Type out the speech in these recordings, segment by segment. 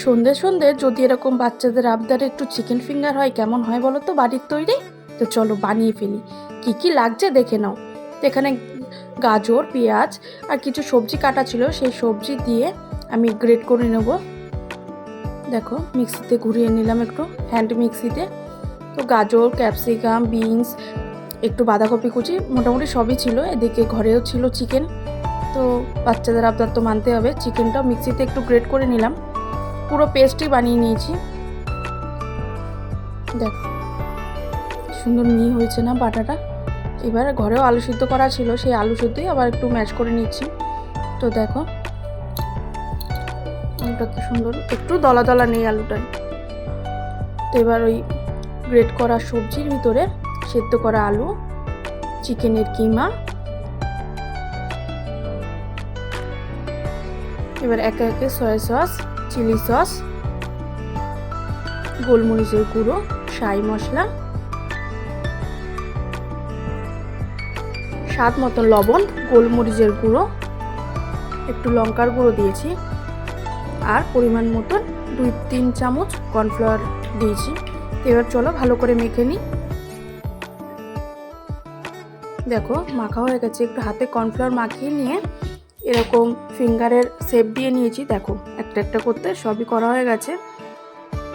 সন্ধ্যে সন্ধ্যে যদি এরকম বাচ্চাদের আবদারে একটু চিকেন ফিঙ্গার হয় কেমন হয় বলো তো বাড়ির তৈরি। তো চলো বানিয়ে ফেলি। কি কি লাগছে দেখে নাও। এখানে গাজর, পেঁয়াজ আর কিছু সবজি কাটা ছিল, সেই সবজি দিয়ে আমি গ্রেট করে নেব। দেখো মিক্সিতে ঘুরিয়ে নিলাম একটু, হ্যান্ড মিক্সিতে। তো গাজর, ক্যাপসিকাম, বিনস, একটু বাঁধাকপি কুচি, মোটামুটি সবই ছিল। এদিকে ঘরেও ছিল চিকেন, তো বাচ্চাদের আবদার তো মানতে হবে। চিকেনটাও মিক্সিতে একটু গ্রেট করে নিলাম, পুরো পেস্টই বানিয়ে নিয়েছি। দেখো সুন্দর মিহি হয়েছে না বাটাটা। এবার ঘরেও আলু সিদ্ধ করা ছিল, সেই আলু সিদ্ধই আবার একটু ম্যাশ করে নিচ্ছি। তো দেখো আলুটা কি সুন্দর, একটু দলা দলা নেই আলুটায়। তো এবার ওই গ্রেট করা সবজির ভিতরে সেদ্ধ করা আলু, চিকেনের কিমা, এবার একে একে সয়া সস, চিলি সস, গোলমরিচের গুঁড়ো, শাহি মশলা, স্বাদ মতো লবণ, গোলমরিচের গুঁড়ো, একটু লঙ্কার গুঁড়ো দিয়েছি, আর পরিমাণ মতন 2-3 চামচ কর্নফ্লাওয়ার দিয়েছি। এবার চলো ভালো করে মেখে নিই। দেখো মাখা হয়ে গেছে। একটু হাতে কর্নফ্লাওয়ার মাখিয়ে নিয়ে এরকম ফিঙ্গারের শেপ দিয়ে নিয়েছি। দেখো একটা একটা করতে সবই করা হয়ে গেছে।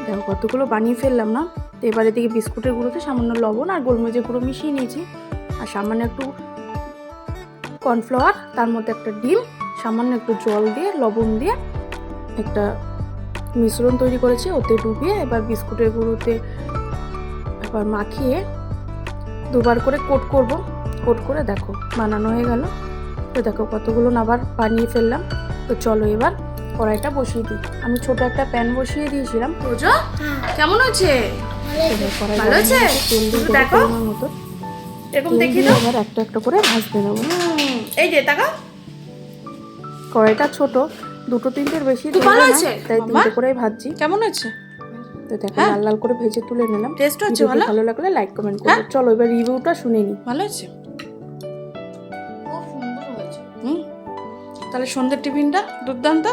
দেখো কতগুলো বানিয়ে ফেললাম না। তো এবার এদিকে বিস্কুটের গুঁড়োতে সামান্য লবণ আর গোলমরিচের গুঁড়ো মিশিয়ে নিয়েছি, আর সামান্য একটু কর্নফ্লাওয়ার, তার মধ্যে একটা ডিম, সামান্য একটু জল দিয়ে লবণ দিয়ে একটা মিশ্রণ তৈরি করেছি। ওতে ডুবিয়ে এবার বিস্কুটের গুঁড়োতে এবার মাখিয়ে দুবার করে কোট করব। কোট করে দেখো বানানো হয়ে গেল। তো দেখো কতগুলো আবার বানিয়ে ফেললাম। তো চলো এবার কড়াইটা বসিয়ে দিই। আমি ছোট একটা প্যান বসিয়ে দিয়েছিলাম। রোজা কেমন হয়েছে? ভালো হয়েছে? দেখো মতো এরকম দেখি দাও। এবার একটা একটা করে ভাজতে নেবো। এই যে টাকা কড়াইটা ছোট, 2-3টের বেশি তাই 3টে করেই ভাজছি। কেমন হয়েছে? তো দেখো লাল লাল করে ভেজে তুলে নিলাম। টেস্ট হচ্ছে ভালো? ভালো লাগলে লাইক কমেন্ট করো। চলো এবার রিভিউটা শুনে নি। ভালো হয়েছে? খুব সুন্দর হয়েছে। তাহলে সন্ধ্যের টিফিনটা দুর্দান্ত।